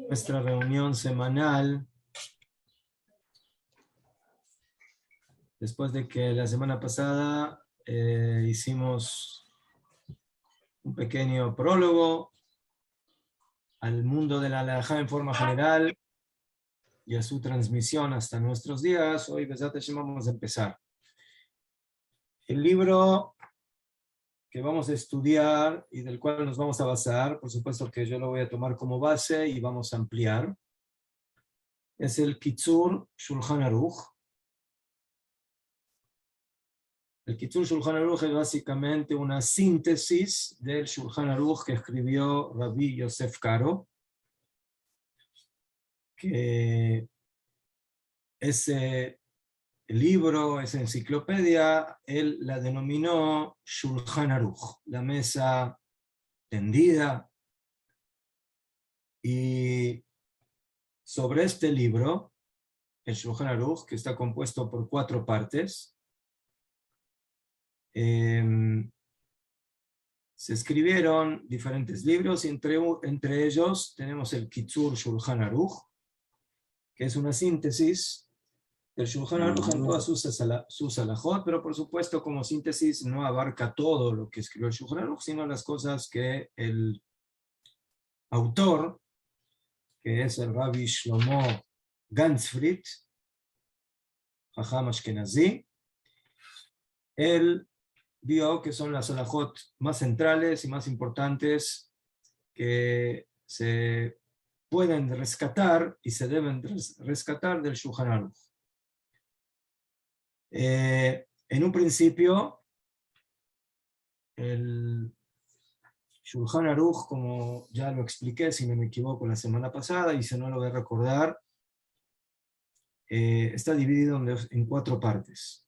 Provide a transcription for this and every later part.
Nuestra reunión semanal, después de que la semana pasada hicimos un pequeño prólogo al mundo de la halajá en forma general y a su transmisión hasta nuestros días. Hoy, Besat Hashem, vamos a empezar. El libro que vamos a estudiar y del cual nos vamos a basar, por supuesto que yo lo voy a tomar como base y vamos a ampliar, es el Kitzur Shulchan Aruch. El Kitzur Shulchan Aruch es básicamente una síntesis del Shulchan Aruch que escribió Rabbi Yosef Karo, que ese libro, esa enciclopedia, él la denominó Shulchan Aruch, la mesa tendida. Y sobre este libro, el Shulchan Aruch, que está compuesto por 4 partes, se escribieron diferentes libros y entre ellos tenemos el Kitzur Shulchan Aruch, que es una síntesis del Shulchan Aruch en todas sus halajot, pero por supuesto como síntesis no abarca todo lo que escribió el Shulchan Aruch, sino las cosas que el autor, que es el Rabbi Shlomo Ganzfried, Jajam Ashkenazi, él vio que son las halajot más centrales y más importantes que se pueden rescatar y se deben rescatar del Shulchan Aruch. En un principio, el Shulchan Aruch, como ya lo expliqué, si no me equivoco, la semana pasada, y si no lo voy a recordar, está dividido en 4 partes.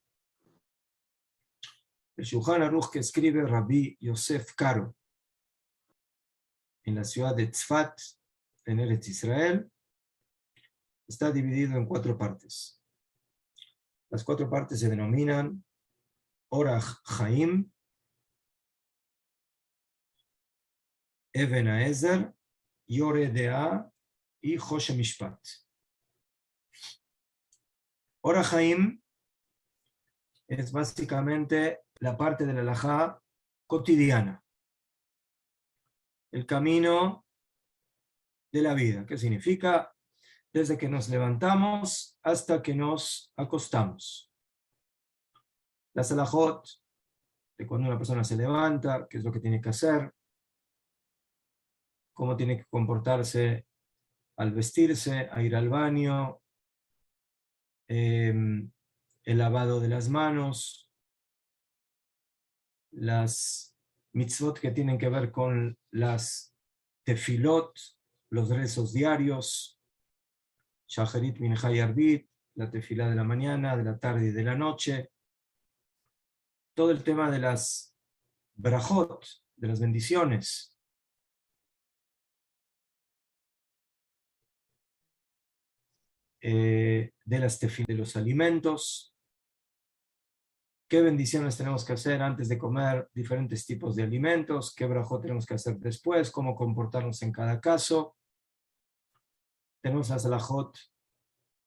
El Shulchan Aruch que escribe Rabbi Yosef Karo en la ciudad de Tzfat, en Eretz Israel, está dividido en 4 partes. Las 4 partes se denominan Orach Chaim, Even Haezer, Yoreh De'ah y Choshe Mishpat. Orach Chaim es básicamente la parte de la halajá cotidiana, el camino de la vida. ¿Qué significa? Desde que nos levantamos hasta que nos acostamos. Las halajot de cuando una persona se levanta, qué es lo que tiene que hacer, cómo tiene que comportarse al vestirse, a ir al baño, el lavado de las manos, las mitzvot que tienen que ver con las tefilot, los rezos diarios, Shacharit, Mincha y Arbit, la tefilá de la mañana, de la tarde y de la noche, todo el tema de las brajot, de las bendiciones, de las tefilá, de los alimentos, qué bendiciones tenemos que hacer antes de comer diferentes tipos de alimentos, qué brajot tenemos que hacer después, cómo comportarnos en cada caso. Tenemos las halajot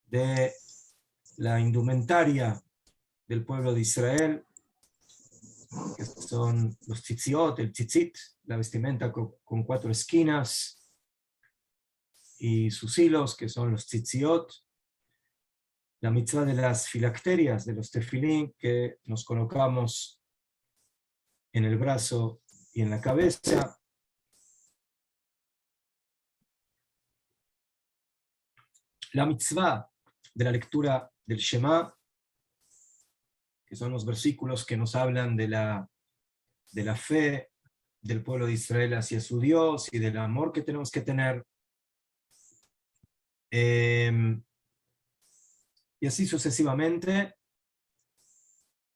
de la indumentaria del pueblo de Israel, que son los tzitziot, el tzitzit, la vestimenta con 4 esquinas, y sus hilos, que son los tzitziot, la mitzvah de las filacterias, de los tefilín, que nos colocamos en el brazo y en la cabeza, la mitzvah de la lectura del Shema, que son los versículos que nos hablan de la fe del pueblo de Israel hacia su Dios y del amor que tenemos que tener. Y así sucesivamente,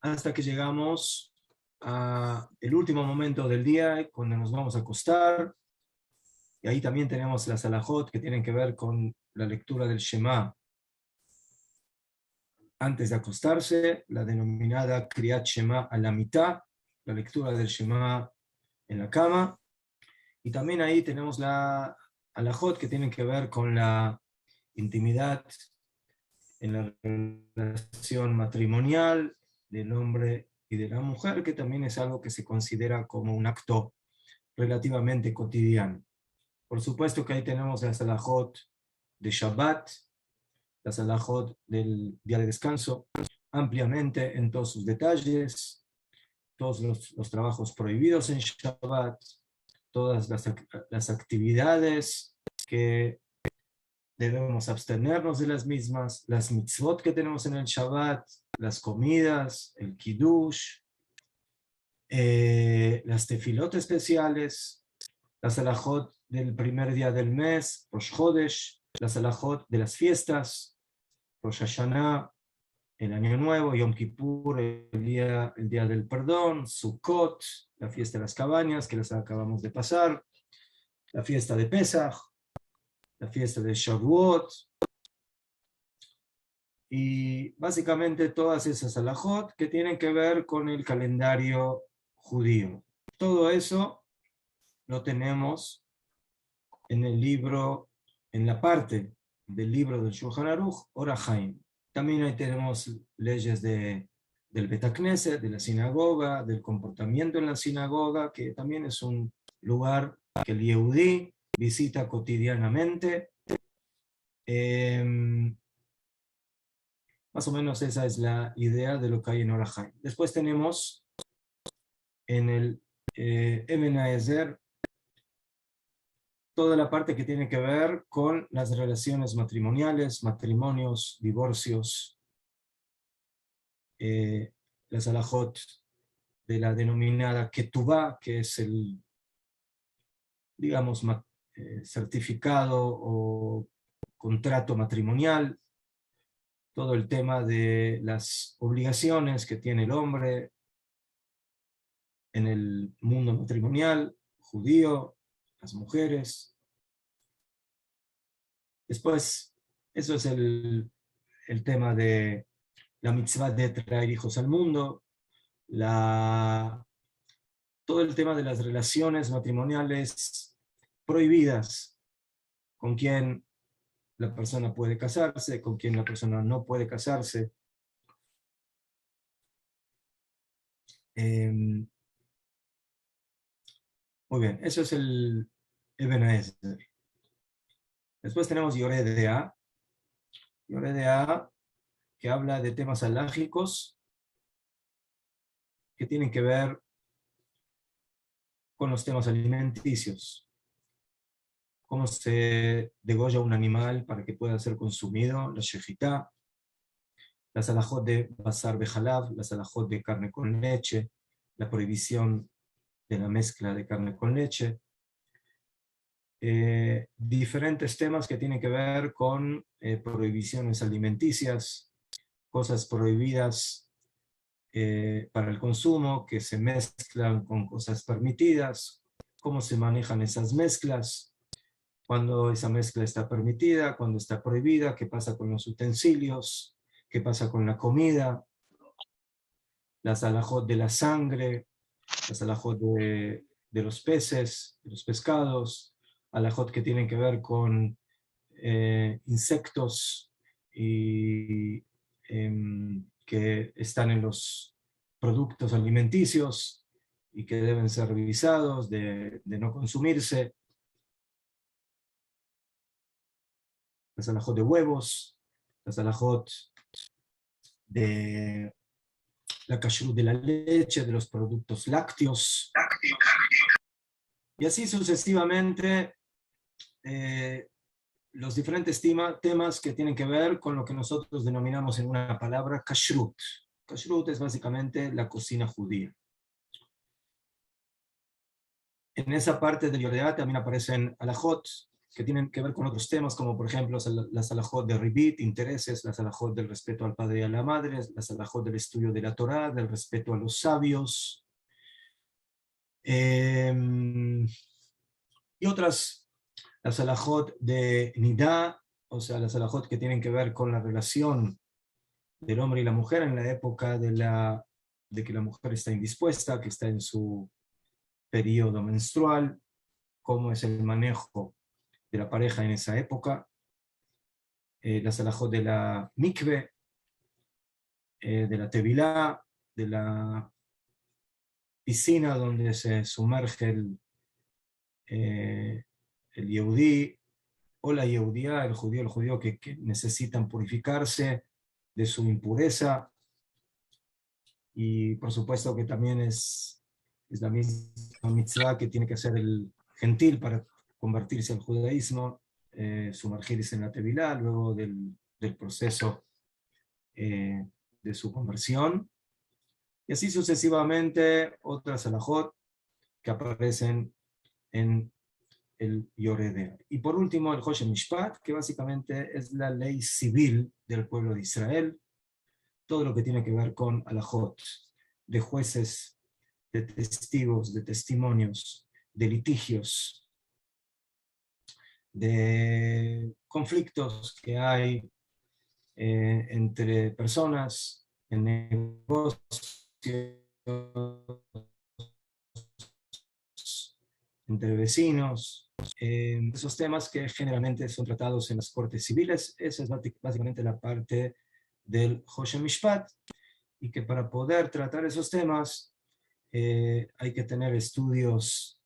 hasta que llegamos al último momento del día, cuando nos vamos a acostar, Y ahí también tenemos las alajot que tienen que ver con la lectura del Shema antes de acostarse, la denominada Kriyat Shema a la mitad, la lectura del Shema en la cama. Y también ahí tenemos la alajot que tienen que ver con la intimidad en la relación matrimonial del hombre y de la mujer, que también es algo que se considera como un acto relativamente cotidiano. Por supuesto que ahí tenemos las alajot de Shabbat, las alajot del día de descanso, ampliamente en todos sus detalles, todos los trabajos prohibidos en Shabbat, todas las actividades que debemos abstenernos de las mismas, las mitzvot que tenemos en el Shabbat, las comidas, el kiddush, las tefilot especiales, las alajot del primer día del mes, Rosh Chodesh, las alajot de las fiestas, Rosh Hashanah, el Año Nuevo, Yom Kippur, el día del perdón, Sukkot, la fiesta de las cabañas que les acabamos de pasar, la fiesta de Pesach, la fiesta de Shavuot, y básicamente todas esas alajot que tienen que ver con el calendario judío. Todo eso lo tenemos en el libro, en la parte del libro del Shulchan Aruch, Ora Haim. También ahí tenemos leyes del Bet HaKnesset, de la sinagoga, del comportamiento en la sinagoga, que también es un lugar que el Yehudí visita cotidianamente. Más o menos esa es la idea de lo que hay en Ora Haim. Después tenemos en el Eben Haezer toda la parte que tiene que ver con las relaciones matrimoniales, matrimonios, divorcios, las alajot de la denominada ketubá, que es el, digamos, certificado o contrato matrimonial, todo el tema de las obligaciones que tiene el hombre en el mundo matrimonial, judío, las mujeres. Después, eso es el tema de la mitzvah de traer hijos al mundo, todo el tema de las relaciones matrimoniales prohibidas, con quién la persona puede casarse, con quién la persona no puede casarse. Muy bien, eso es el Eben Haezer. Después tenemos Yoredea, que habla de temas halágicos que tienen que ver con los temas alimenticios. Cómo se degolla un animal para que pueda ser consumido, la shejitá, las alajot de basar bejalab, las alajot de carne con leche, la prohibición de la mezcla de carne con leche, diferentes temas que tienen que ver con prohibiciones alimenticias, cosas prohibidas para el consumo, que se mezclan con cosas permitidas, cómo se manejan esas mezclas, cuando esa mezcla está permitida, cuando está prohibida, qué pasa con los utensilios, qué pasa con la comida, las alajot de la sangre, las alajot de los peces, de los pescados, alajot que tienen que ver con insectos y que están en los productos alimenticios y que deben ser revisados, de no consumirse. Las alajot de huevos, las alajot de la kashrut de la leche, de los productos lácteos. Y así sucesivamente los diferentes temas que tienen que ver con lo que nosotros denominamos en una palabra kashrut. Kashrut es básicamente la cocina judía. En esa parte del Yoredea también aparecen alajot que tienen que ver con otros temas, como por ejemplo las alajot de ribit, intereses, las alajot del respeto al padre y a la madre, las alajot del estudio de la Torá, del respeto a los sabios, y otras las alajot de Nidá, o sea, las alajot que tienen que ver con la relación del hombre y la mujer en la época de que la mujer está indispuesta, que está en su periodo menstrual, cómo es el manejo de la pareja en esa época, las alajot de la mikve, de la tevilá, de la piscina donde se sumerge el yehudí o la yehudía, el judío que necesitan purificarse de su impureza. Y por supuesto que también es la misma mitzvah que tiene que hacer el gentil para convertirse al judaísmo, sumergirse en la tevilá luego del proceso de su conversión. Y así sucesivamente otras alajot que aparecen en el Yoredea. Y por último, el Hoshen Mishpat, que básicamente es la ley civil del pueblo de Israel, todo lo que tiene que ver con alajot, de jueces, de testigos, de testimonios, de litigios, de conflictos que hay entre personas, en negocios, entre vecinos, esos temas que generalmente son tratados en las cortes civiles. Esa es básicamente la parte del Hoshen Mishpat, y que para poder tratar esos temas hay que tener estudios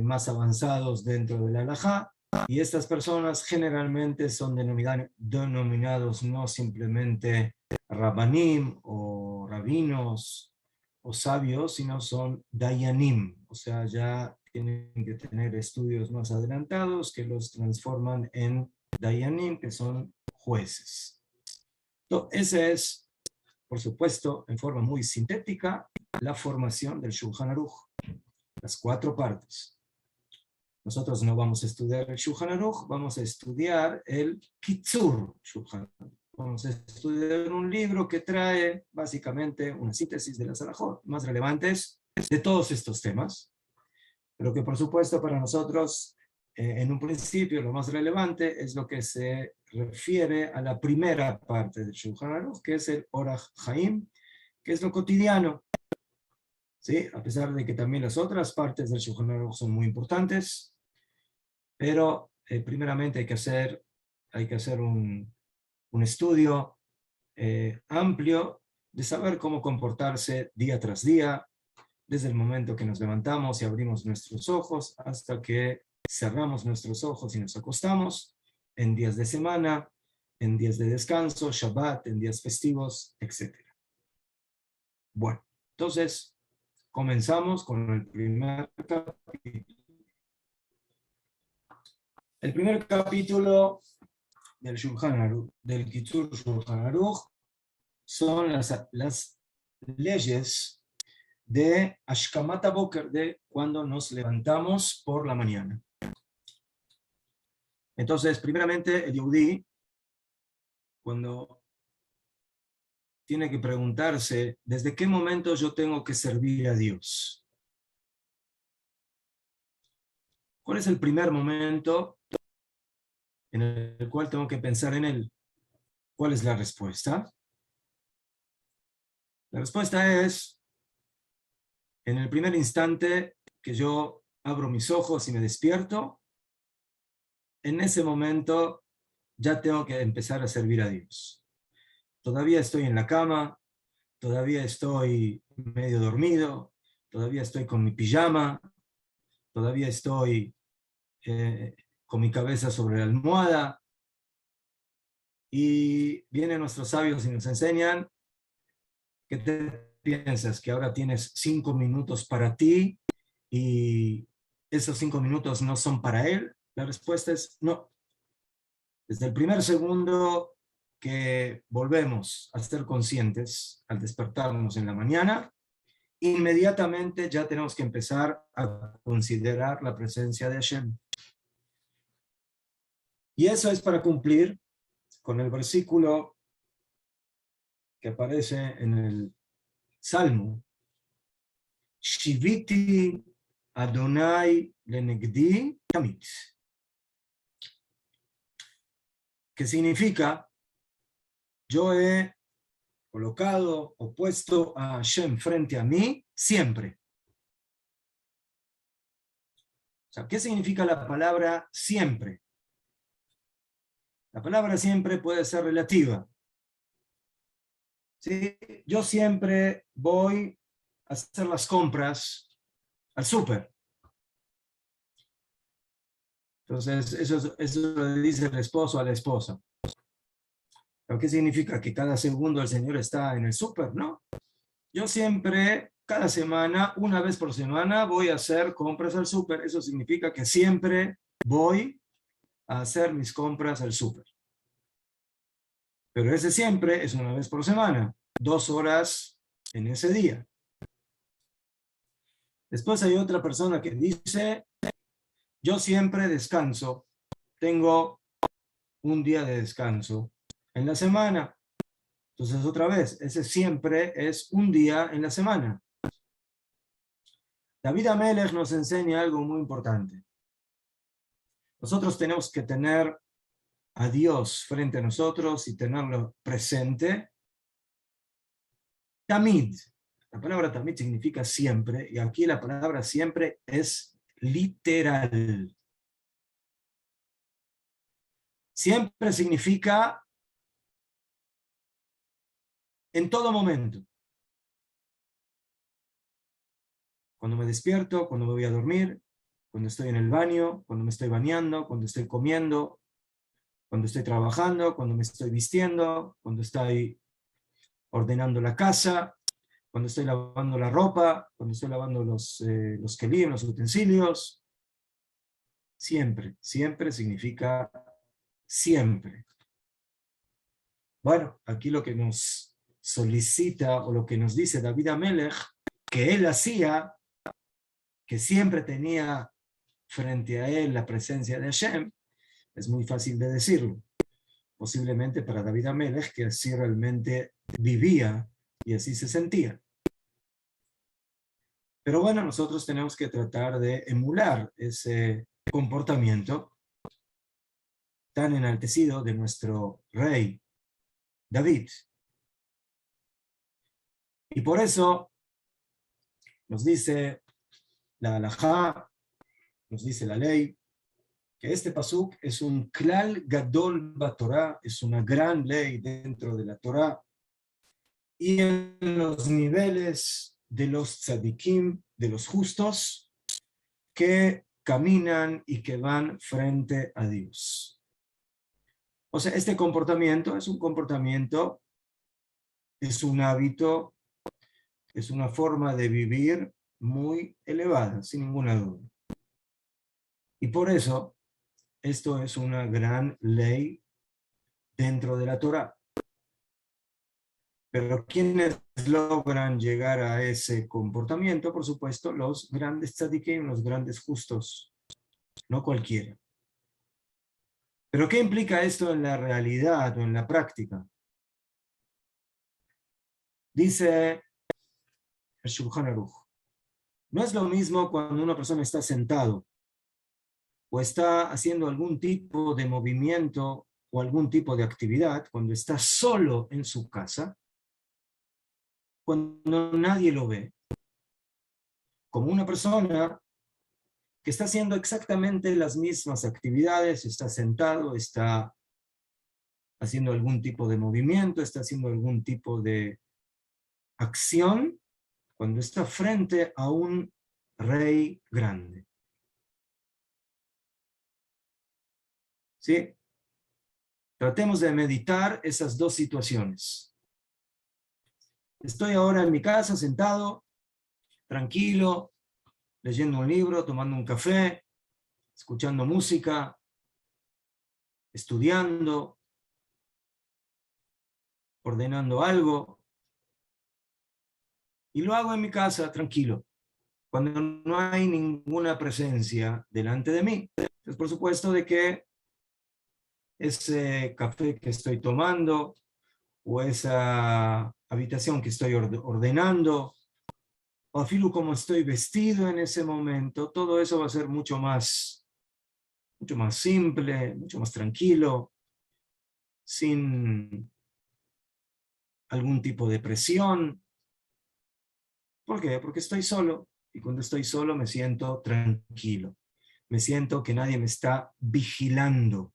más avanzados dentro de la halajá, y estas personas generalmente son denominados no simplemente rabanim o rabinos o sabios, sino son dayanim, o sea, ya tienen que tener estudios más adelantados que los transforman en dayanim, que son jueces. Entonces, ese es, por supuesto, en forma muy sintética, la formación del Shulchan Aruch, las 4 partes. Nosotros no vamos a estudiar el Shulchan Aruch, vamos a estudiar el Kitzur Shulchan Aruch. Vamos a estudiar un libro que trae básicamente una síntesis de las halajot más relevantes de todos estos temas, pero que por supuesto para nosotros, en un principio, lo más relevante es lo que se refiere a la primera parte del Shulchan Aruch, que es el Orach Chaim, que es lo cotidiano. ¿Sí? A pesar de que también las otras partes del Shulchan Aruch son muy importantes, pero primeramente hay que hacer un estudio amplio de saber cómo comportarse día tras día, desde el momento que nos levantamos y abrimos nuestros ojos hasta que cerramos nuestros ojos y nos acostamos, en días de semana, en días de descanso, Shabbat, en días festivos, etc. Bueno, entonces comenzamos con el primer capítulo. El primer capítulo del Shulchan Aruch, del Kitzur Shulchan Aruch, son las leyes de Ashkamat Boker, de cuando nos levantamos por la mañana. Entonces, primeramente, el Yehudí, cuando tiene que preguntarse, ¿desde qué momento yo tengo que servir a Dios? ¿Cuál es el primer momento en el cual tengo que pensar en él? ¿Cuál es la respuesta? La respuesta es, en el primer instante que yo abro mis ojos y me despierto, en ese momento ya tengo que empezar a servir a Dios. Todavía estoy en la cama, todavía estoy medio dormido, todavía estoy con mi pijama, todavía estoy con mi cabeza sobre la almohada, y vienen nuestros sabios y nos enseñan: ¿qué te piensas? ¿Que ahora tienes 5 minutos para ti y esos 5 minutos no son para él? La respuesta es no. Desde el primer segundo que volvemos a ser conscientes al despertarnos en la mañana, inmediatamente ya tenemos que empezar a considerar la presencia de Hashem. Y eso es para cumplir con el versículo que aparece en el Salmo: Shiviti Adonai lenegdi tamit. que significa, yo he colocado o puesto a Hashem frente a mí siempre. O sea, ¿qué significa la palabra siempre? La palabra siempre puede ser relativa. ¿Sí? Yo siempre voy a hacer las compras al súper. Entonces, eso le dice el esposo a la esposa. ¿Pero qué significa? ¿Que cada segundo el Señor está en el súper? No. Yo siempre, cada semana, una vez por semana, voy a hacer compras al súper. Eso significa que siempre voy a hacer mis compras al súper. Pero ese siempre es una vez por semana, 2 horas en ese día. Después hay otra persona que dice, yo siempre descanso, tengo un día de descanso en la semana. Entonces otra vez, ese siempre es un día en la semana. David Amelech nos enseña algo muy importante. Nosotros tenemos que tener a Dios frente a nosotros y tenerlo presente. Tamid. La palabra tamid significa siempre, y aquí la palabra siempre es literal. Siempre significa en todo momento. Cuando me despierto, cuando me voy a dormir, cuando estoy en el baño, cuando me estoy bañando, cuando estoy comiendo, cuando estoy trabajando, cuando me estoy vistiendo, cuando estoy ordenando la casa, cuando estoy lavando la ropa, cuando estoy lavando los kelim, los utensilios. Siempre, siempre significa siempre. Bueno, aquí lo que nos solicita o lo que nos dice David Amelech, que él hacía, que siempre tenía frente a él la presencia de Hashem, es muy fácil de decirlo. Posiblemente para David Amelech, que así realmente vivía y así se sentía. Pero bueno, nosotros tenemos que tratar de emular ese comportamiento tan enaltecido de nuestro rey David. Y por eso nos dice la halajá, nos dice la ley, que este pasuk es un klal gadol batorá, es una gran ley dentro de la Torá, y en los niveles de los tzadikim, de los justos, que caminan y que van frente a Dios. O sea, este comportamiento es un comportamiento, es un hábito, es una forma de vivir muy elevada, sin ninguna duda. Y por eso, esto es una gran ley dentro de la Torá. Pero ¿quiénes logran llegar a ese comportamiento? Por supuesto, los grandes tzadikim, los grandes justos, no cualquiera. ¿Pero qué implica esto en la realidad o en la práctica? Dice el Shulchan Aruch, no es lo mismo cuando una persona está sentado o está haciendo algún tipo de movimiento o algún tipo de actividad, cuando está solo en su casa, cuando nadie lo ve, como una persona que está haciendo exactamente las mismas actividades, está sentado, está haciendo algún tipo de movimiento, está haciendo algún tipo de acción, cuando está frente a un rey grande. ¿Sí? Tratemos de meditar esas dos situaciones. Estoy ahora en mi casa sentado, tranquilo, leyendo un libro, tomando un café, escuchando música, estudiando, ordenando algo. Y lo hago en mi casa, tranquilo, cuando no hay ninguna presencia delante de mí. Entonces, por supuesto de que ese café que estoy tomando o esa habitación que estoy ordenando, o afilo como estoy vestido en ese momento, todo eso va a ser mucho más simple, mucho más tranquilo. sin algún tipo de presión. ¿Por qué? Porque estoy solo. Y cuando estoy solo me siento tranquilo. Me siento que nadie me está vigilando,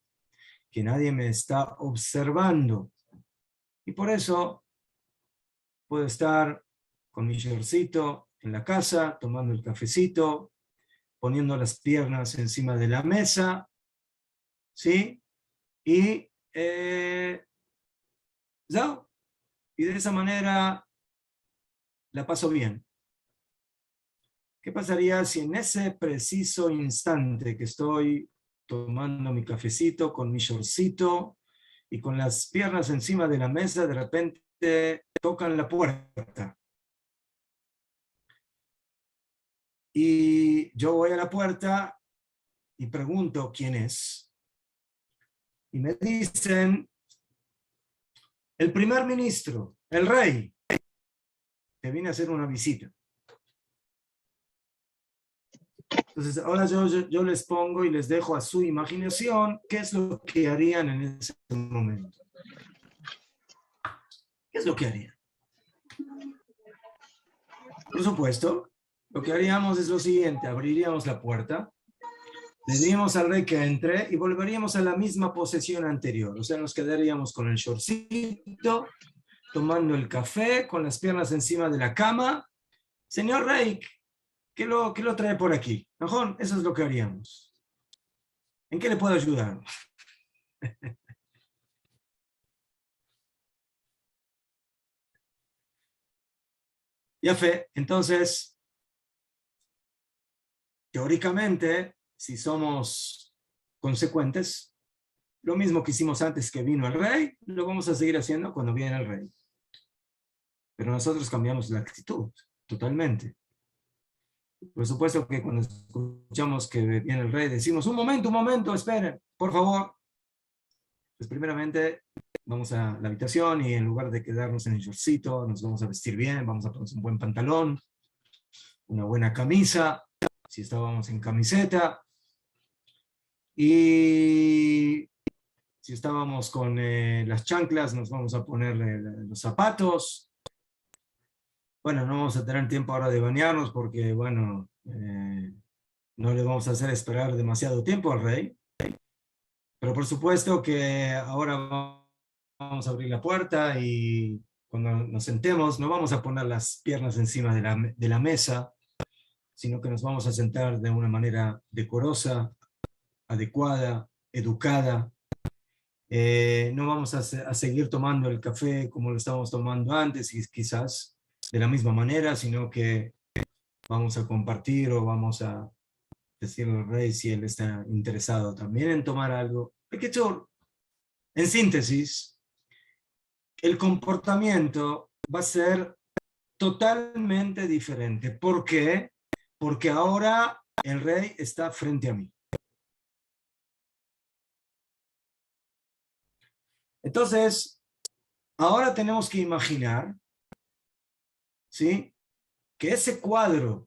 que nadie me está observando. Y por eso puedo estar con mi shortcito en la casa, tomando el cafecito, poniendo las piernas encima de la mesa, ¿sí? Y, ¿ya? Y de esa manera la paso bien. ¿Qué pasaría si en ese preciso instante que estoy tomando mi cafecito con mi shortcito y con las piernas encima de la mesa, de repente tocan la puerta? Y yo voy a la puerta y pregunto quién es. Y me dicen, el primer ministro, el rey, que viene a hacer una visita. Entonces, ahora yo les pongo y les dejo a su imaginación qué es lo que harían en ese momento. ¿Qué es lo que harían? Por supuesto, lo que haríamos es lo siguiente: abriríamos la puerta, le diríamos al rey que entre y volveríamos a la misma posición anterior. O sea, nos quedaríamos con el shortcito, tomando el café, con las piernas encima de la cama. Señor rey, ¿qué lo trae por aquí? Mejor, eso es lo que haríamos. ¿En qué le puedo ayudar? Ya fe, entonces, teóricamente, si somos consecuentes, lo mismo que hicimos antes que vino el rey, lo vamos a seguir haciendo cuando viene el rey. Pero nosotros cambiamos la actitud totalmente. Por supuesto que cuando escuchamos que viene el rey, decimos, un momento, esperen, por favor. Pues primeramente vamos a la habitación y en lugar de quedarnos en el shortcito, nos vamos a vestir bien, vamos a poner un buen pantalón, una buena camisa, si estábamos en camiseta, y si estábamos con las chanclas, nos vamos a poner los zapatos. Bueno, no vamos a tener tiempo ahora de bañarnos porque, bueno, no le vamos a hacer esperar demasiado tiempo al rey. Pero por supuesto que ahora vamos a abrir la puerta y cuando nos sentemos no vamos a poner las piernas encima de la mesa, sino que nos vamos a sentar de una manera decorosa, adecuada, educada. No vamos a seguir tomando el café como lo estábamos tomando antes y quizás de la misma manera, sino que vamos a compartir o vamos a decirle al rey si él está interesado también en tomar algo. En síntesis, el comportamiento va a ser totalmente diferente. ¿Por qué? Porque ahora el rey está frente a mí. Entonces, ahora tenemos que imaginar, ¿sí?, que ese cuadro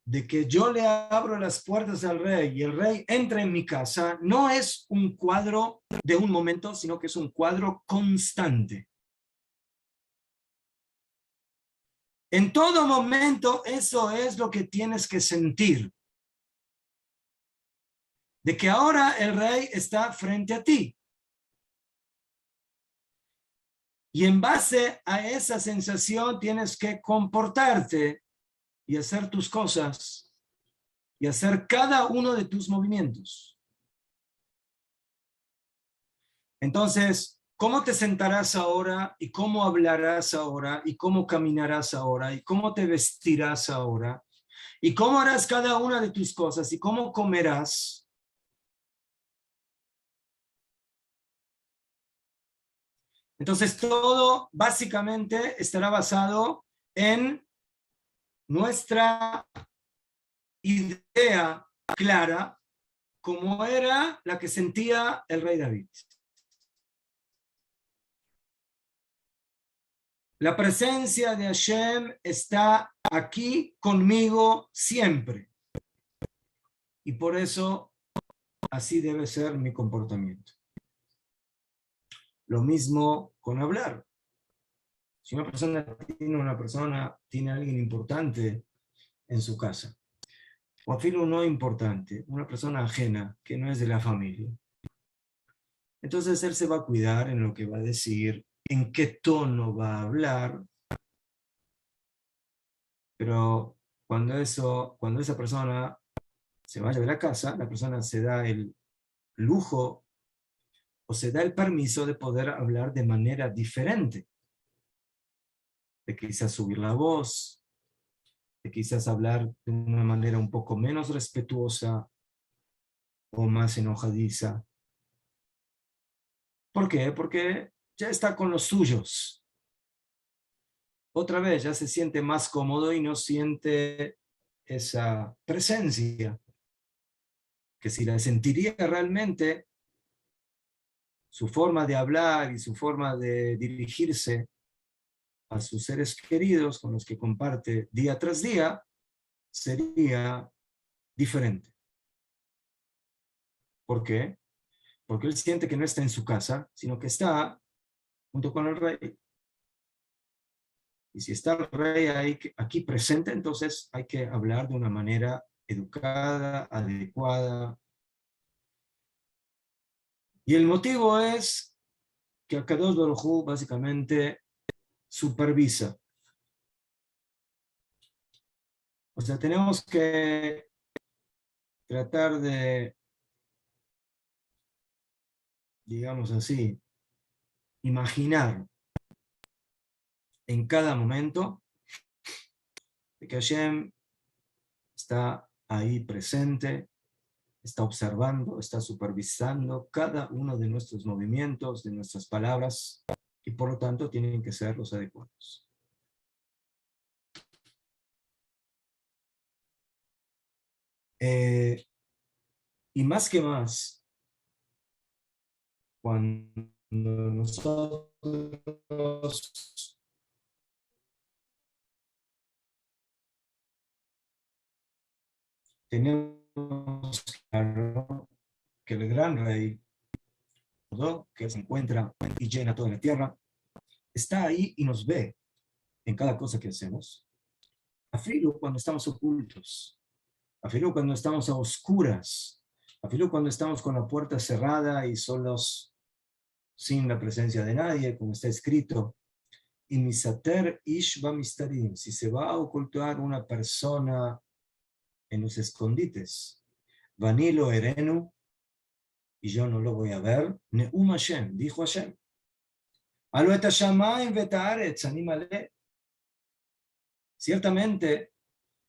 de que yo le abro las puertas al rey y el rey entra en mi casa, no es un cuadro de un momento, sino que es un cuadro constante. En todo momento, eso es lo que tienes que sentir. De que ahora el rey está frente a ti. Y en base a esa sensación tienes que comportarte y hacer tus cosas y hacer cada uno de tus movimientos. Entonces, ¿cómo te sentarás ahora y cómo hablarás ahora y cómo caminarás ahora y cómo te vestirás ahora y cómo harás cada una de tus cosas y cómo comerás? Entonces, todo básicamente estará basado en nuestra idea clara, como era la que sentía el rey David. La presencia de Hashem está aquí conmigo siempre. Y por eso así debe ser mi comportamiento. Lo mismo con hablar. Si una persona tiene a alguien importante en su casa, o a filo no importante, una persona ajena que no es de la familia, entonces él se va a cuidar en lo que va a decir, en qué tono va a hablar, pero cuando esa persona se vaya de la casa, la persona se da el lujo o se da el permiso de poder hablar de manera diferente, de quizás subir la voz, de quizás hablar de una manera un poco menos respetuosa o más enojadiza. ¿Por qué? Porque ya está con los suyos. Otra vez ya se siente más cómodo y no siente esa presencia, que si la sentiría realmente, su forma de hablar y su forma de dirigirse a sus seres queridos con los que comparte día tras día sería diferente. ¿Por qué? Porque él siente que no está en su casa, sino que está junto con el rey. Y si está el rey aquí presente, entonces hay que hablar de una manera educada, adecuada. Y el motivo es que Akadosh Baruj Hu básicamente supervisa. O sea, tenemos que tratar de, digamos así, imaginar en cada momento que Hashem está ahí presente, está observando, está supervisando cada uno de nuestros movimientos, de nuestras palabras, y por lo tanto tienen que ser los adecuados. Y más que más, cuando nosotros tenemos claro que el gran rey, que se encuentra y llena toda la tierra, está ahí y nos ve en cada cosa que hacemos. Afilo cuando estamos ocultos, afilo cuando estamos a oscuras, afilo cuando estamos con la puerta cerrada y solos, sin la presencia de nadie, como está escrito. Y misater ish va mistarim, si se va a ocultar una persona en los escondites, vanilo erenu, y yo no lo voy a ver, neum Hashem, dijo Hashem. Alo et hashamayim vet haaretz, anímale. Ciertamente,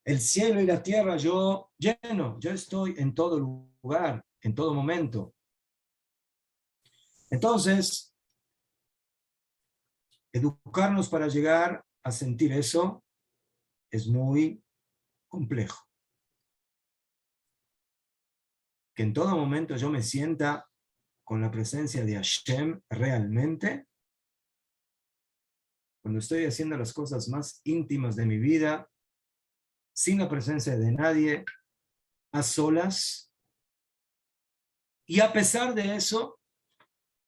el cielo y la tierra yo lleno, yo estoy en todo lugar, en todo momento. Entonces, educarnos para llegar a sentir eso es muy complejo. Que en todo momento yo me sienta con la presencia de Hashem realmente, cuando estoy haciendo las cosas más íntimas de mi vida, sin la presencia de nadie, a solas, y a pesar de eso,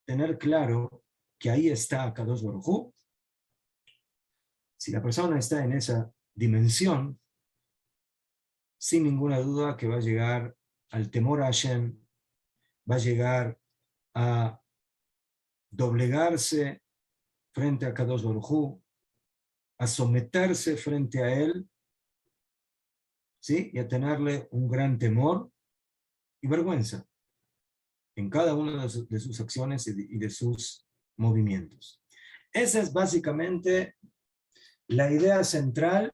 tener claro que ahí está Akadosh Baruj Hu. Si la persona está en esa dimensión, sin ninguna duda que va a llegar al temor a Hashem, va a llegar a doblegarse frente a Akadosh Baruj Hu, a someterse frente a él, ¿sí? Y a tenerle un gran temor y vergüenza en cada una de sus acciones y de sus movimientos. Esa es básicamente la idea central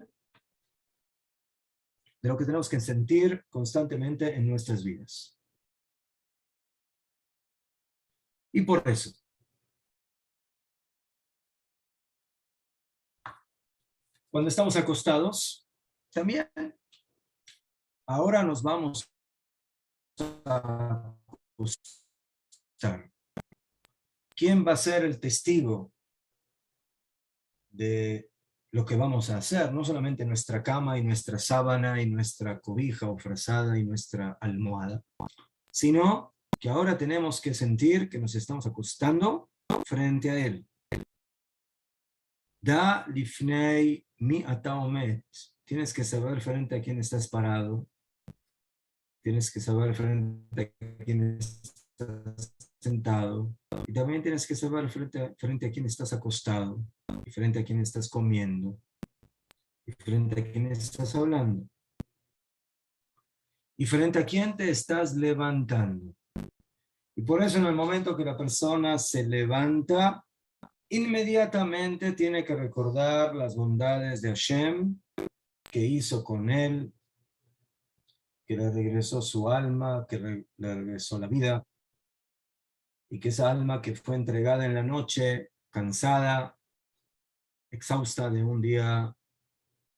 de lo que tenemos que sentir constantemente en nuestras vidas. Y por eso, cuando estamos acostados, también ahora nos vamos a acostar. ¿Quién va a ser el testigo de lo que vamos a hacer? No solamente nuestra cama y nuestra sábana y nuestra cobija o frazada y nuestra almohada, sino que ahora tenemos que sentir que nos estamos acostando frente a él. Da lifnei mi ataomet. Tienes que saber frente a quién estás parado. Tienes que saber frente a quién estás sentado. Y también tienes que saber frente a quién estás acostado. Y frente a quién estás comiendo. Y frente a quién estás hablando. Y frente a quién te estás levantando. Y por eso en el momento que la persona se levanta, inmediatamente tiene que recordar las bondades de Hashem que hizo con él, que le regresó su alma, que le regresó la vida, y que esa alma que fue entregada en la noche, cansada, exhausta de un día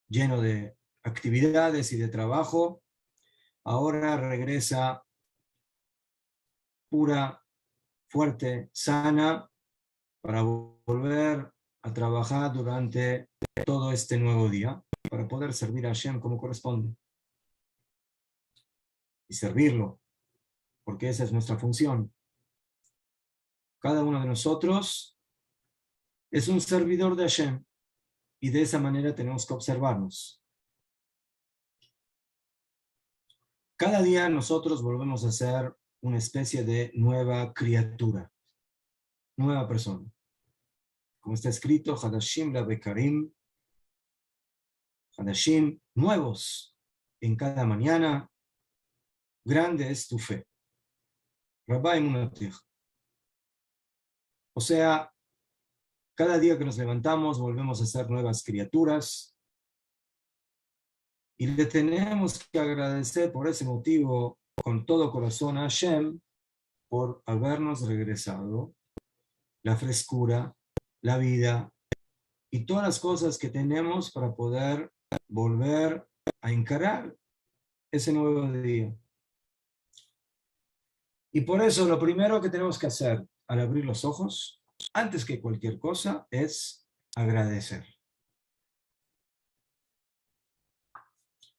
lleno de actividades y de trabajo, ahora regresa pura, fuerte, sana, para volver a trabajar durante todo este nuevo día, para poder servir a Hashem como corresponde. Y servirlo, porque esa es nuestra función. Cada uno de nosotros es un servidor de Hashem, y de esa manera tenemos que observarnos. Cada día nosotros volvemos a ser una especie de nueva criatura, nueva persona. Como está escrito, Hadashim la Bekarim, Hadashim, nuevos en cada mañana, grande es tu fe. Rabbi Munatich. O sea, cada día que nos levantamos volvemos a ser nuevas criaturas y le tenemos que agradecer por ese motivo con todo corazón a Hashem por habernos regresado la frescura, la vida y todas las cosas que tenemos para poder volver a encarar ese nuevo día. Y por eso lo primero que tenemos que hacer al abrir los ojos, antes que cualquier cosa, es agradecer.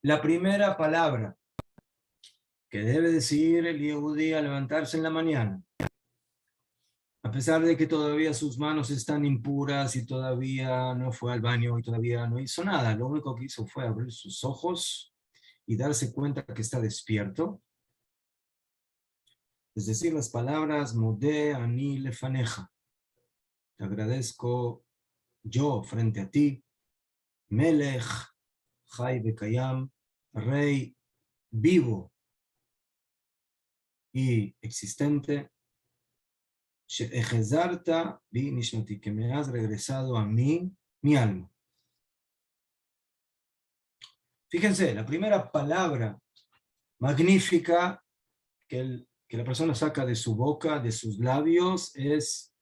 La primera palabra que debe decir el Yehudí al levantarse en la mañana, a pesar de que todavía sus manos están impuras y todavía no fue al baño y todavía no hizo nada, lo único que hizo fue abrir sus ojos y darse cuenta que está despierto. Es decir, las palabras Modé ani lefaneja. Te agradezco yo frente a ti, Melech, Chai Bekayam, Rey vivo y existente, She'echezarta bi nishmati, que me has regresado a mí, mi alma. Fíjense, la primera palabra magnífica que la persona saca de su boca, de sus labios, es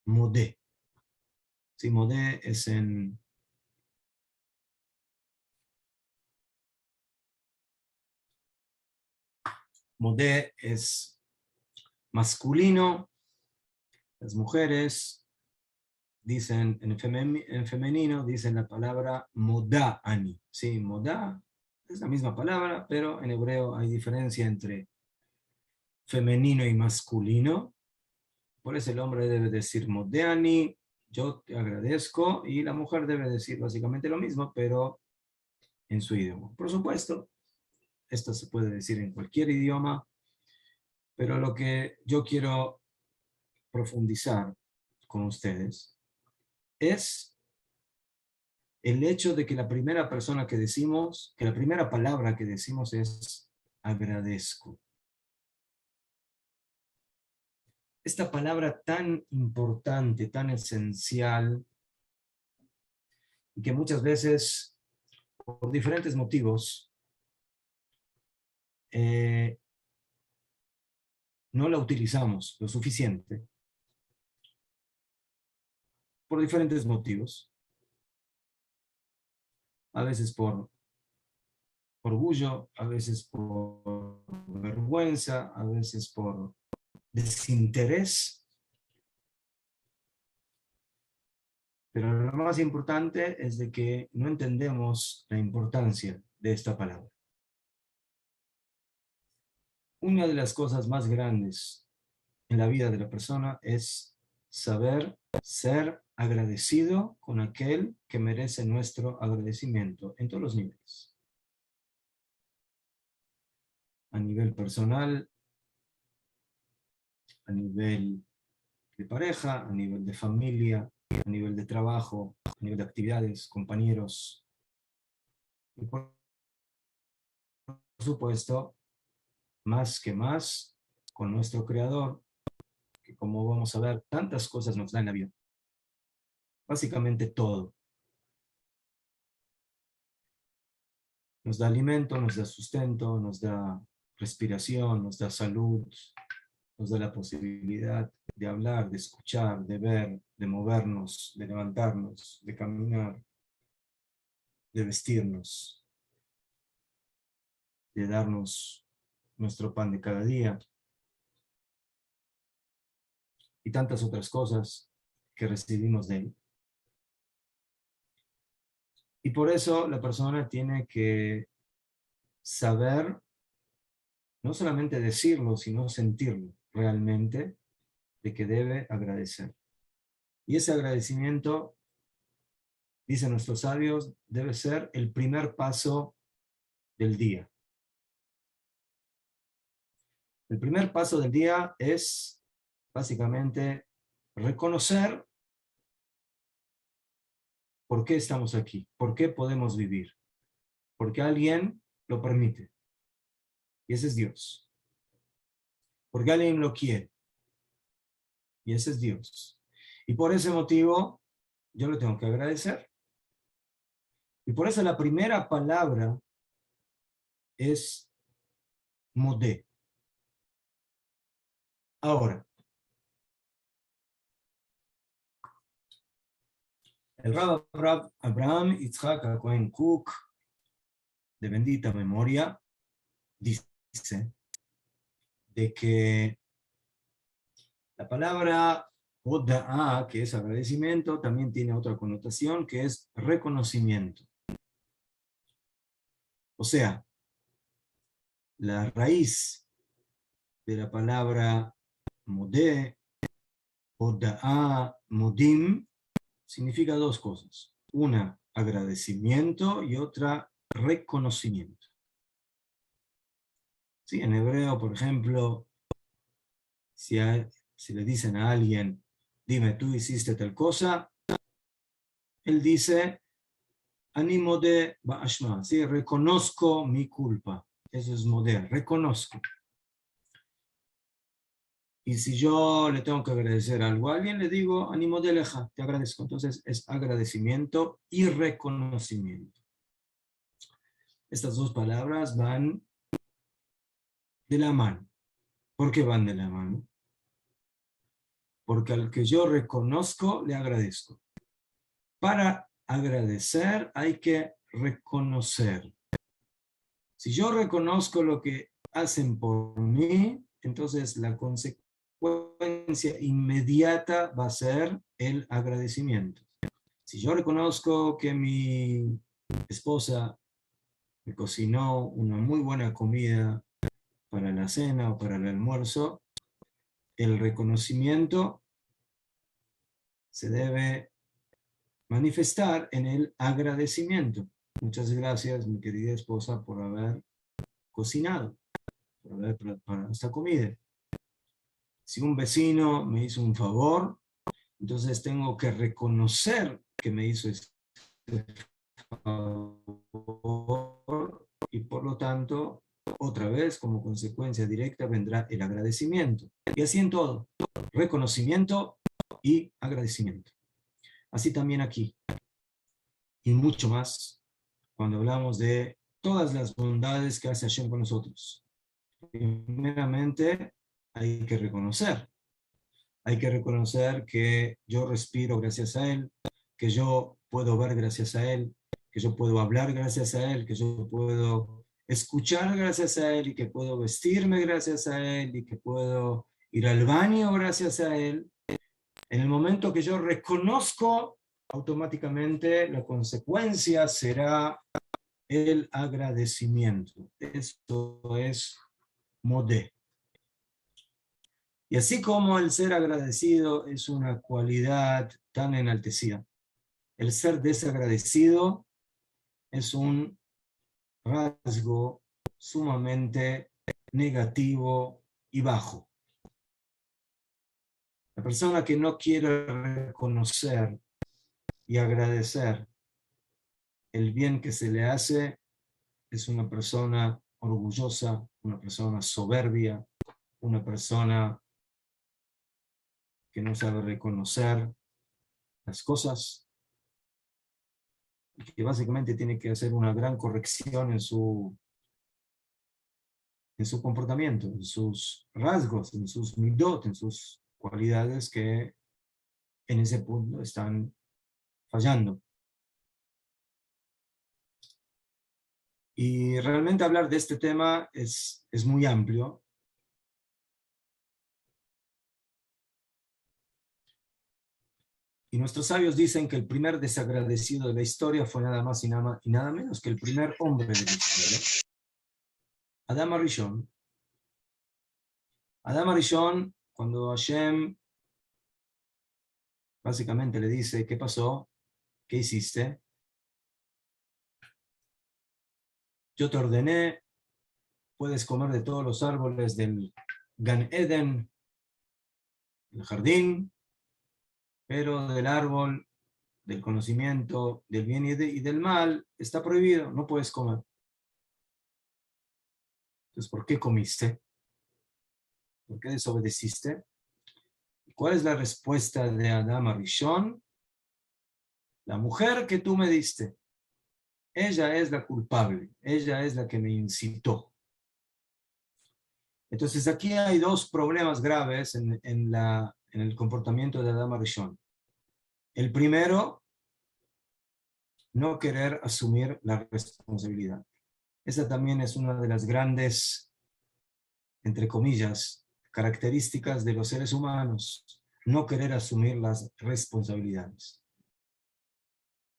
Modé. Sí, Modé es en... Modé es masculino. Las mujeres dicen en femenino, dicen la palabra moda'ani. Sí, modá es la misma palabra, pero en hebreo hay diferencia entre femenino y masculino. Por eso el hombre debe decir moda'ani, yo te agradezco, y la mujer debe decir básicamente lo mismo, pero en su idioma. Por supuesto, esto se puede decir en cualquier idioma, pero lo que yo quiero profundizar con ustedes es el hecho de que la primera persona que decimos, que la primera palabra que decimos es agradezco. Esta palabra tan importante, tan esencial, y que muchas veces, por diferentes motivos, no la utilizamos lo suficiente, por diferentes motivos. A veces por orgullo, a veces por vergüenza, a veces por desinterés. Pero lo más importante es de que no entendemos la importancia de esta palabra. Una de las cosas más grandes en la vida de la persona es saber ser agradecido con aquel que merece nuestro agradecimiento en todos los niveles. A nivel personal, a nivel de pareja, a nivel de familia, a nivel de trabajo, a nivel de actividades, compañeros. Y por supuesto, más que más, con nuestro Creador, que como vamos a ver, tantas cosas nos da en la vida. Básicamente todo. Nos da alimento, nos da sustento, nos da respiración, nos da salud, nos da la posibilidad de hablar, de escuchar, de ver, de movernos, de levantarnos, de caminar, de vestirnos, de darnos nuestro pan de cada día y tantas otras cosas que recibimos de Él. Y por eso la persona tiene que saber, no solamente decirlo, sino sentirlo realmente, de que debe agradecer. Y ese agradecimiento, dicen nuestros sabios, debe ser el primer paso del día. El primer paso del día es básicamente reconocer por qué estamos aquí, por qué podemos vivir, porque alguien lo permite. Y ese es Dios. Porque alguien lo quiere. Y ese es Dios. Y por ese motivo, yo le tengo que agradecer. Y por eso la primera palabra es modé. Ahora, el Rab Abraham Yitzhak Cohen Cook, de bendita memoria, dice de que la palabra Hoda'a, que es agradecimiento, también tiene otra connotación que es reconocimiento. O sea, la raíz de la palabra modé, Hoda'a, modim, significa dos cosas. Una, agradecimiento y otra, reconocimiento. Sí, en hebreo, por ejemplo, si le dicen a alguien, dime, tú hiciste tal cosa, él dice, Ani modé ba'ashma, ¿sí? Reconozco mi culpa. Eso es modé, reconozco. Y si yo le tengo que agradecer algo a alguien, le digo, Ani modé leja, te agradezco. Entonces es agradecimiento y reconocimiento. Estas dos palabras van de la mano. ¿Por qué van de la mano? Porque al que yo reconozco, le agradezco. Para agradecer hay que reconocer. Si yo reconozco lo que hacen por mí, entonces la consecuencia inmediata va a ser el agradecimiento. Si yo reconozco que mi esposa me cocinó una muy buena comida para la cena o para el almuerzo, el reconocimiento se debe manifestar en el agradecimiento. Muchas gracias, mi querida esposa, por haber cocinado, por haber preparado esta comida. Si un vecino me hizo un favor, entonces tengo que reconocer que me hizo ese favor y por lo tanto, otra vez, como consecuencia directa, vendrá el agradecimiento. Y así en todo, reconocimiento y agradecimiento. Así también aquí. Y mucho más cuando hablamos de todas las bondades que hace Hashem con nosotros. Primeramente, hay que reconocer. Hay que reconocer que yo respiro gracias a Él, que yo puedo ver gracias a Él, que yo puedo hablar gracias a Él, que yo puedo escuchar gracias a Él y que puedo vestirme gracias a Él y que puedo ir al baño gracias a Él. En el momento que yo reconozco, automáticamente la consecuencia será el agradecimiento. Esto es modé. Y así como el ser agradecido es una cualidad tan enaltecida, el ser desagradecido es un rasgo sumamente negativo y bajo. La persona que no quiere reconocer y agradecer el bien que se le hace es una persona orgullosa, una persona soberbia, una persona que no sabe reconocer las cosas y que básicamente tiene que hacer una gran corrección en su comportamiento, en sus rasgos, en sus midot, en sus cualidades que en ese punto están fallando. Y realmente hablar de este tema es muy amplio. Y nuestros sabios dicen que el primer desagradecido de la historia fue nada más y nada menos que el primer hombre de la historia, Adam Arishon. Adam Arishon, cuando Hashem básicamente le dice, ¿qué pasó? ¿Qué hiciste? Yo te ordené, puedes comer de todos los árboles del Gan Eden, el jardín, pero del árbol del conocimiento del bien y del mal está prohibido, no puedes comer. Entonces, ¿por qué comiste? ¿Por qué desobedeciste? ¿Cuál es la respuesta de Adam Arishon? La mujer que tú me diste, ella es la culpable, ella es la que me incitó. Entonces aquí hay dos problemas graves en el comportamiento de Adam Arishon. El primero, no querer asumir la responsabilidad. Esa también es una de las grandes, entre comillas, características de los seres humanos, no querer asumir las responsabilidades.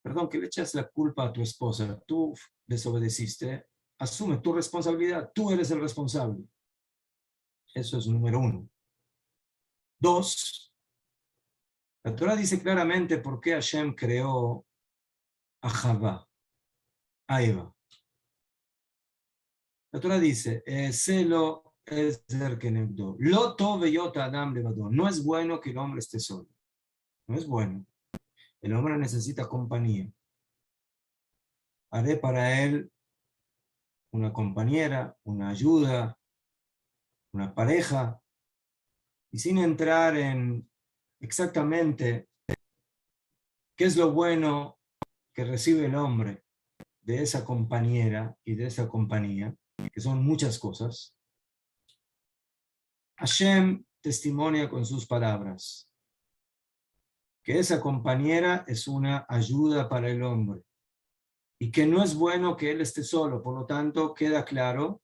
Perdón, que le echas la culpa a tu esposa, tú desobedeciste, asume tu responsabilidad, tú eres el responsable. Eso es número uno. Dos, la Torah dice claramente por qué Hashem creó a Javá, a Eva. La Torah dice, celo es ser kenegdo. Lo tove yota adam levadón. No es bueno que el hombre esté solo. No es bueno. El hombre necesita compañía. Haré para él una compañera, una ayuda, una pareja, y sin entrar en exactamente qué es lo bueno que recibe el hombre de esa compañera y de esa compañía, que son muchas cosas, Hashem testimonia con sus palabras que esa compañera es una ayuda para el hombre y que no es bueno que él esté solo. Por lo tanto, queda claro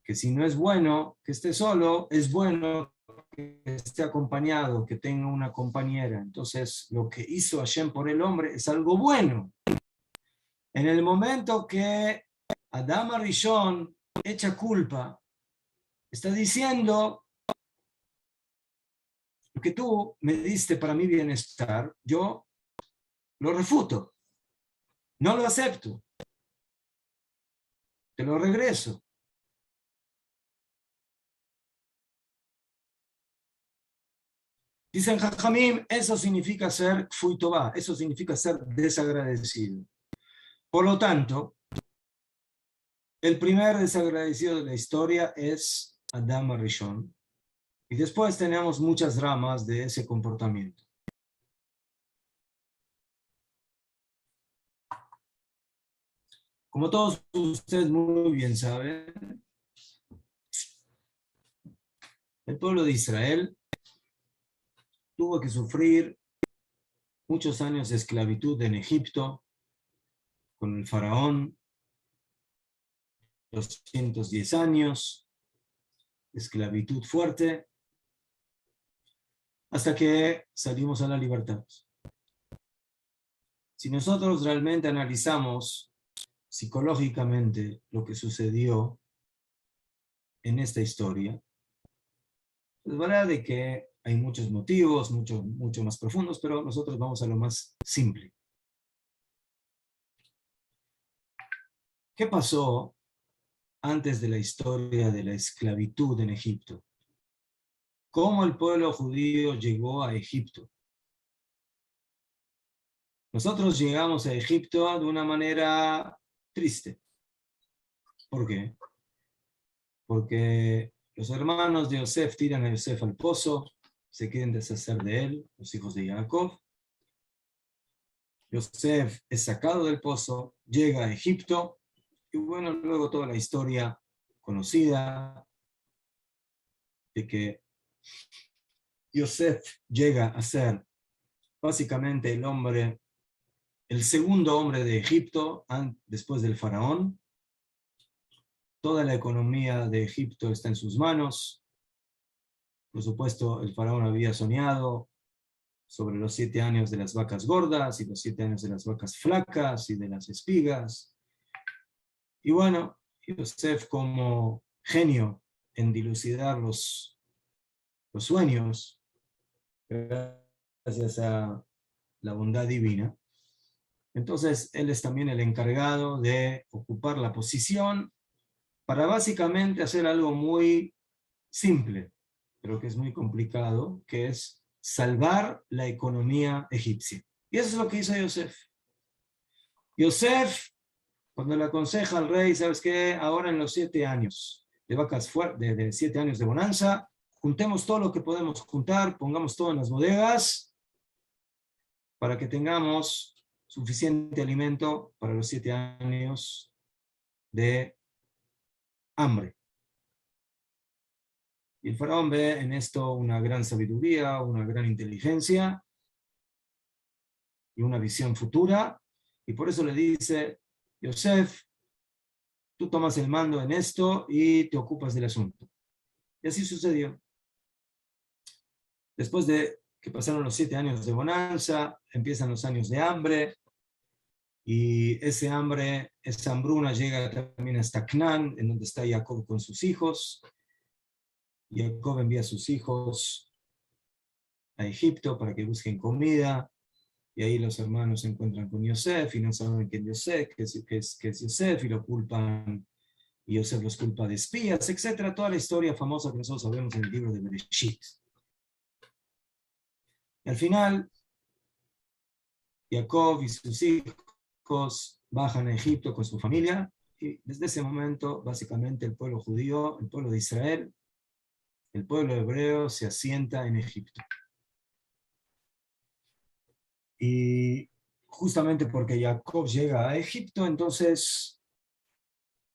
que si no es bueno que esté solo, es bueno que esté acompañado, que tenga una compañera. Entonces, lo que hizo Hashem por el hombre es algo bueno. En el momento que Adam Arishon echa culpa, está diciendo lo que tú me diste para mi bienestar, yo lo refuto, no lo acepto, te lo regreso. Dicen Jajamim, eso significa ser fuitová, eso significa ser desagradecido. Por lo tanto, el primer desagradecido de la historia es Adam Arishon. Y después tenemos muchas ramas de ese comportamiento. Como todos ustedes muy bien saben, el pueblo de Israel tuvo que sufrir muchos años de esclavitud en Egipto con el faraón, 210 años, esclavitud fuerte, hasta que salimos a la libertad. Si nosotros realmente analizamos psicológicamente lo que sucedió en esta historia, Es verdad de que hay muchos motivos, mucho más profundos, pero nosotros vamos a lo más simple. ¿Qué pasó antes de la historia de la esclavitud en Egipto? ¿Cómo el pueblo judío llegó a Egipto? Nosotros llegamos a Egipto de una manera triste. ¿Por qué? Porque los hermanos de Yosef tiran a Yosef al pozo, se quieren deshacer de él, los hijos de Jacob. Yosef es sacado del pozo, llega a Egipto, y bueno, luego toda la historia conocida de que Yosef llega a ser básicamente el segundo hombre de Egipto después del faraón. Toda la economía de Egipto está en sus manos. Por supuesto, el faraón había soñado sobre los 7 años de las vacas gordas y los 7 años de las vacas flacas y de las espigas. Y bueno, Yosef, como genio en dilucidar los sueños, gracias a la bondad divina, entonces él es también el encargado de ocupar la posición para básicamente hacer algo muy simple, pero que es muy complicado, que es salvar la economía egipcia. Y eso es lo que hizo Yosef. Yosef, cuando le aconseja al rey, ¿sabes qué? Ahora en los 7 años de vacas fuertes, de 7 años de bonanza, juntemos todo lo que podemos juntar, pongamos todo en las bodegas para que tengamos suficiente alimento para los 7 años de hambre. Y el faraón ve en esto una gran sabiduría, una gran inteligencia y una visión futura, y por eso le dice: Yosef, tú tomas el mando en esto y te ocupas del asunto. Y así sucedió. Después de que pasaron los 7 años de bonanza, empiezan los años de hambre, y esa hambruna llega también hasta Canaán, en donde está Jacob con sus hijos. Jacob envía a sus hijos a Egipto para que busquen comida, y ahí los hermanos se encuentran con Yosef y no saben quién Yosef, que es Yosef, y lo culpan, y Yosef los culpa de espías, etc. Toda la historia famosa que nosotros sabemos en el libro de Bereshit. Y al final, Jacob y sus hijos bajan a Egipto con su familia, y desde ese momento, básicamente, el pueblo judío, el pueblo de Israel, el pueblo hebreo se asienta en Egipto. Y justamente porque Jacob llega a Egipto, entonces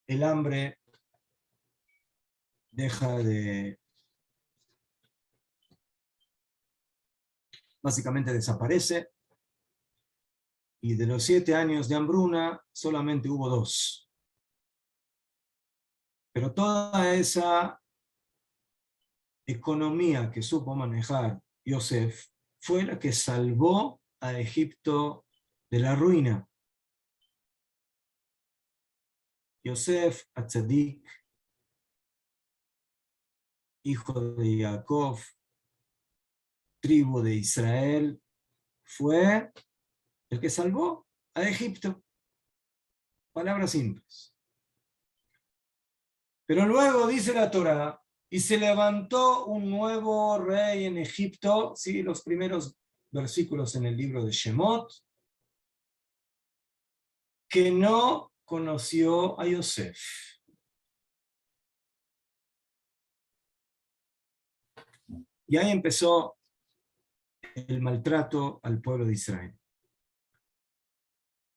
el hambre deja de, básicamente desaparece, y de los 7 años de hambruna solamente hubo 2. Pero toda esa economía que supo manejar Yosef fue la que salvó a Egipto de la ruina. Yosef Atzadik, hijo de Jacob, tribu de Israel, fue el que salvó a Egipto. Palabras simples. Pero luego dice la Torá, y se levantó un nuevo rey en Egipto, ¿sí? Los primeros versículos en el libro de Shemot, que no conoció a Yosef. Y ahí empezó el maltrato al pueblo de Israel.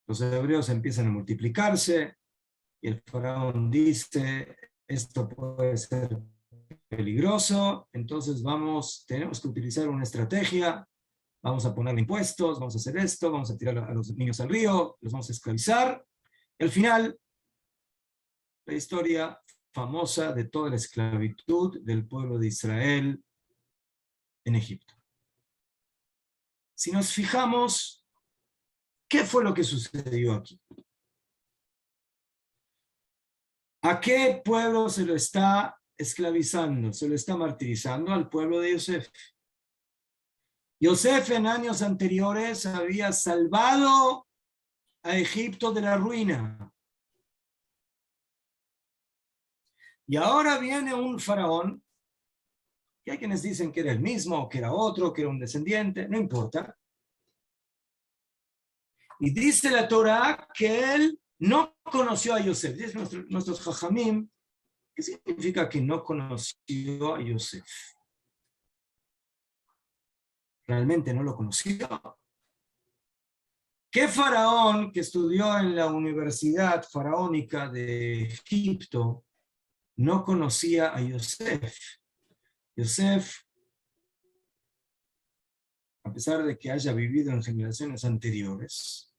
Los hebreos empiezan a multiplicarse, y el faraón dice: esto puede ser peligroso, entonces tenemos que utilizar una estrategia, vamos a poner impuestos, vamos a hacer esto, vamos a tirar a los niños al río, los vamos a esclavizar. Y al final, la historia famosa de toda la esclavitud del pueblo de Israel en Egipto. Si nos fijamos, ¿qué fue lo que sucedió aquí? ¿A qué pueblo se lo está esclavizando, se lo está martirizando al pueblo de Yosef. Yosef en años anteriores había salvado a Egipto de la ruina. Y ahora viene un faraón, que hay quienes dicen que era el mismo, que era otro, que era un descendiente, no importa. Y dice la Torah que él no conoció a Yosef. Dice nuestros jajamim, ¿qué significa que no conoció a Yosef? Realmente no lo conoció. ¿Qué faraón que estudió en la Universidad Faraónica de Egipto no conocía a Yosef? Yosef, a pesar de que haya vivido en generaciones anteriores,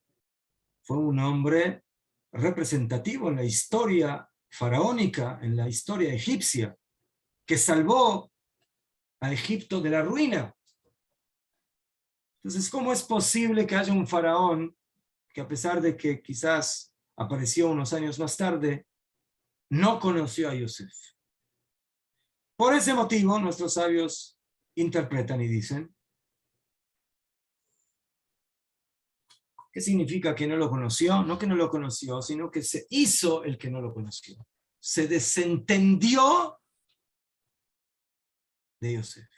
fue un hombre representativo en la historia faraónica, en la historia egipcia, que salvó a Egipto de la ruina. Entonces, ¿cómo es posible que haya un faraón que, a pesar de que quizás apareció unos años más tarde, no conoció a Yosef? Por ese motivo, nuestros sabios interpretan y dicen, ¿qué significa que no lo conoció? No que no lo conoció, sino que se hizo el que no lo conoció. Se desentendió de Yosef.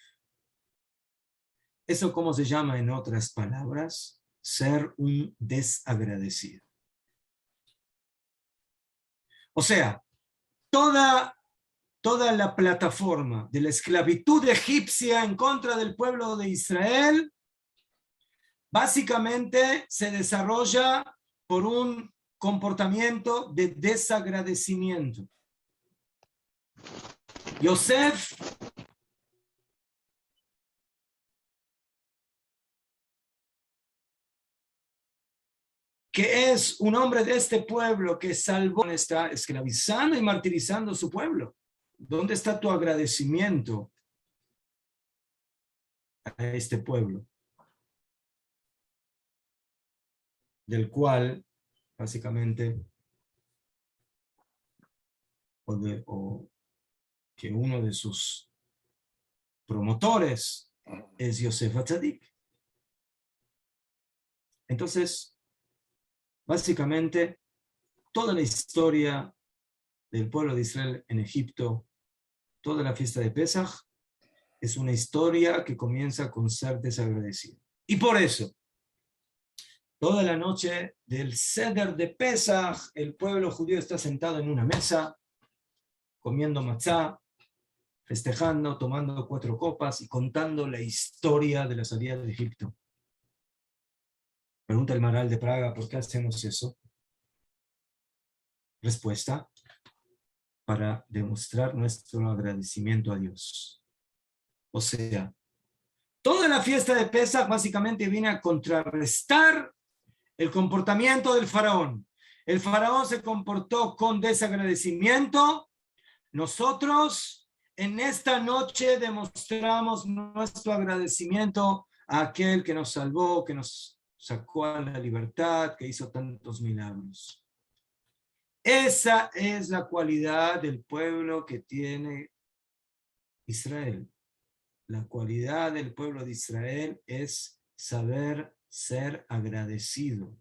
¿Eso cómo se llama en otras palabras? Ser un desagradecido. O sea, toda la plataforma de la esclavitud egipcia en contra del pueblo de Israel básicamente se desarrolla por un comportamiento de desagradecimiento. Yosef que es un hombre de este pueblo que salvó, está esclavizando y martirizando su pueblo. ¿Dónde está tu agradecimiento a este pueblo? Del cual, básicamente, o que uno de sus promotores es Yosef Atzadik. Entonces, básicamente, toda la historia del pueblo de Israel en Egipto, toda la fiesta de Pesaj, es una historia que comienza con ser desagradecido. Y por eso, toda la noche del Seder de Pesaj, el pueblo judío está sentado en una mesa, comiendo matzá, festejando, tomando 4 copas y contando la historia de la salida de Egipto. Pregunta el Maral de Praga, ¿por qué hacemos eso? Respuesta, para demostrar nuestro agradecimiento a Dios. O sea, toda la fiesta de Pesaj básicamente viene a contrarrestar el comportamiento del faraón. El faraón se comportó con desagradecimiento. Nosotros en esta noche demostramos nuestro agradecimiento a aquel que nos salvó, que nos sacó a la libertad, que hizo tantos milagros. Esa es la cualidad del pueblo que tiene Israel. La cualidad del pueblo de Israel es saber ser agradecido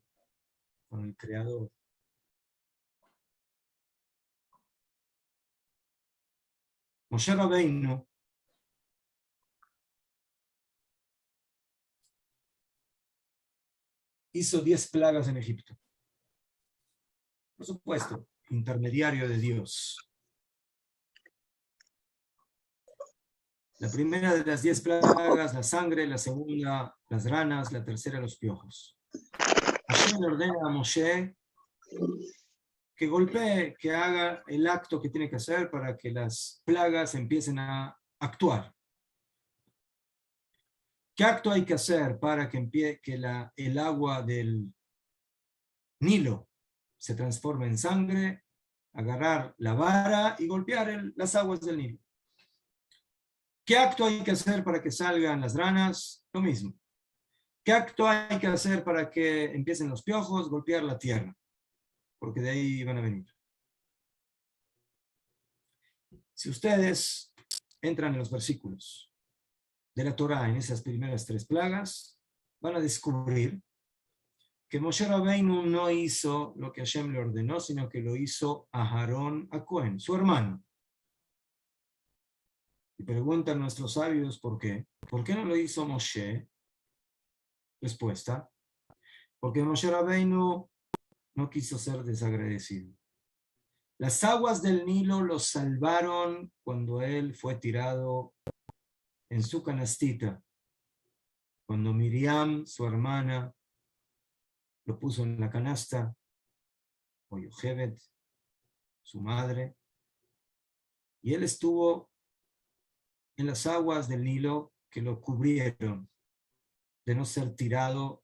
con el Creador. Moshe Rabbeinu hizo 10 plagas en Egipto. Por supuesto, intermediario de Dios. La primera de las 10 plagas, la sangre; la segunda, las ranas; la tercera, los piojos. Hashem le ordena a Moshe que golpee, que haga el acto que tiene que hacer para que las plagas empiecen a actuar. ¿Qué acto hay que hacer para que el agua del Nilo se transforme en sangre? Agarrar la vara y golpear las aguas del Nilo. ¿Qué acto hay que hacer para que salgan las ranas? Lo mismo. ¿Qué acto hay que hacer para que empiecen los piojos? Golpear la tierra, porque de ahí van a venir. Si ustedes entran en los versículos de la Torá en esas primeras 3 plagas, van a descubrir que Moshe Rabbeinu no hizo lo que Hashem le ordenó, sino que lo hizo a Aarón a Cohen, su hermano. Y preguntan nuestros sabios por qué. ¿Por qué no lo hizo Moshe? Respuesta: porque Moshe Rabbeinu no quiso ser desagradecido. Las aguas del Nilo lo salvaron cuando él fue tirado en su canastita. Cuando Miriam, su hermana, lo puso en la canasta, o Yochebed, su madre, y él estuvo en las aguas del Nilo que lo cubrieron de no ser tirado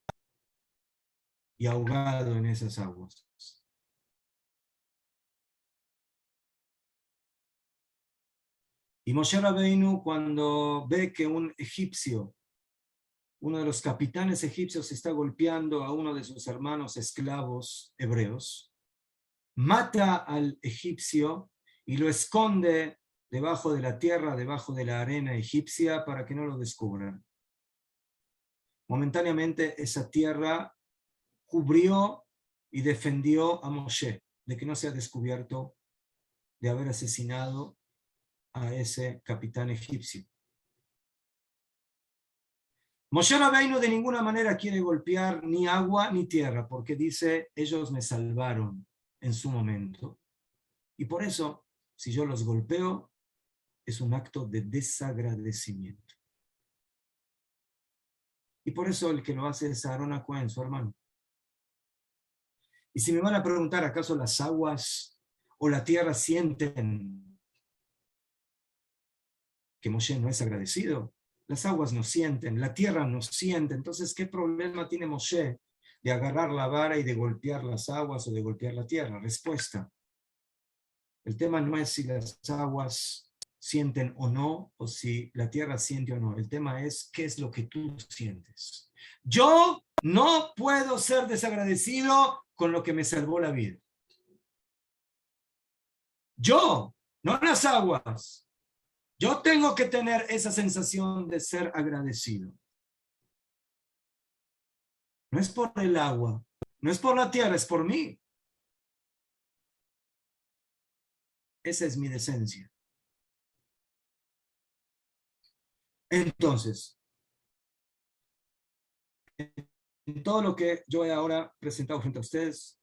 y ahogado en esas aguas. Y Moshe Rabbeinu, cuando ve que un egipcio, uno de los capitanes egipcios, está golpeando a uno de sus hermanos esclavos hebreos, mata al egipcio y lo esconde debajo de la tierra, debajo de la arena egipcia, para que no lo descubran. Momentáneamente esa tierra cubrió y defendió a Moshe de que no sea descubierto de haber asesinado a ese capitán egipcio. Moshe Rabbeinu de ninguna manera quiere golpear ni agua ni tierra, porque dice, ellos me salvaron en su momento. Y por eso, si yo los golpeo, es un acto de desagradecimiento. Y por eso el que lo hace es Aarón a Cohen, su hermano. Y si me van a preguntar, ¿acaso las aguas o la tierra sienten que Moshe no es agradecido? Las aguas no sienten, la tierra no siente. Entonces, ¿qué problema tiene Moshe de agarrar la vara y de golpear las aguas o de golpear la tierra? Respuesta: el tema no es si las aguas sienten o no, o si la tierra siente o no. El tema es qué es lo que tú sientes. Yo no puedo ser desagradecido con lo que me salvó la vida. Yo, no las aguas. Yo tengo que tener esa sensación de ser agradecido. No es por el agua, no es por la tierra, es por mí. Esa es mi decencia. Entonces, en todo lo que yo he ahora presentado frente a ustedes,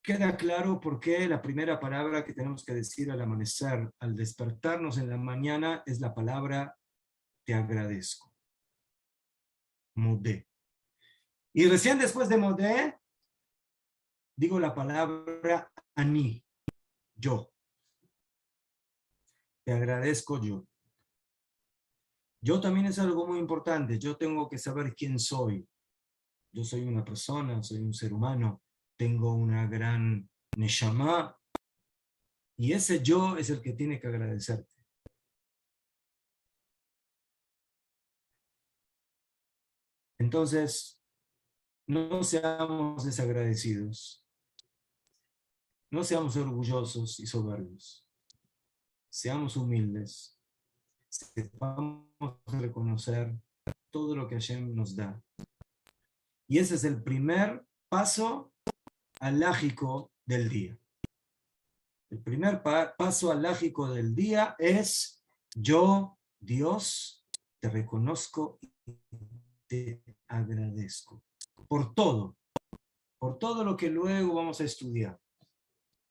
queda claro por qué la primera palabra que tenemos que decir al amanecer, al despertarnos en la mañana, es la palabra te agradezco. Modé. Y recién después de modé, digo la palabra ani, yo. Te agradezco yo. Yo también es algo muy importante. Yo tengo que saber quién soy. Yo soy una persona, soy un ser humano. Tengo una gran neshama. Y ese yo es el que tiene que agradecerte. Entonces, no seamos desagradecidos. No seamos orgullosos y soberbios. Seamos humildes. Sepamos reconocer todo lo que Hashem nos da. Y ese es el primer paso alágico del día. El primer paso alágico del día es: yo, Dios, te reconozco y te agradezco por todo lo que luego vamos a estudiar,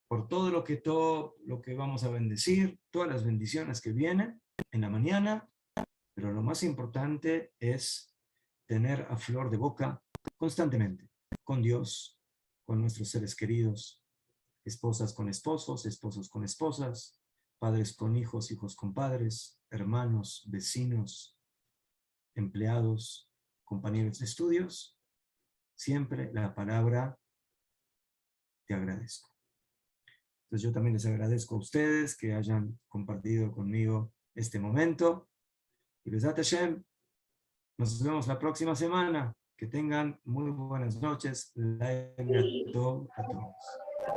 por todo lo que vamos a bendecir, todas las bendiciones que vienen en la mañana, pero lo más importante es tener a flor de boca constantemente con Dios, con nuestros seres queridos, esposas con esposos, esposos con esposas, padres con hijos, hijos con padres, hermanos, vecinos, empleados, compañeros de estudios. Siempre la palabra te agradezco. Entonces yo también les agradezco a ustedes que hayan compartido conmigo este momento. Y Bezat Hashem, nos vemos la próxima semana. Que tengan muy buenas noches. A todos.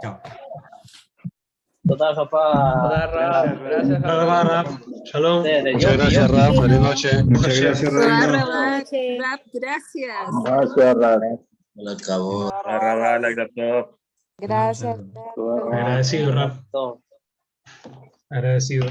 Chao. Total, papá. Gracias, Raf. Shalom. Muchas gracias, Raf. Feliz noche. Muchas gracias, Reina. Raf, gracias. Gracias, Raf. Se acabó. Gracias. Agradecido, Raf. Agradecido.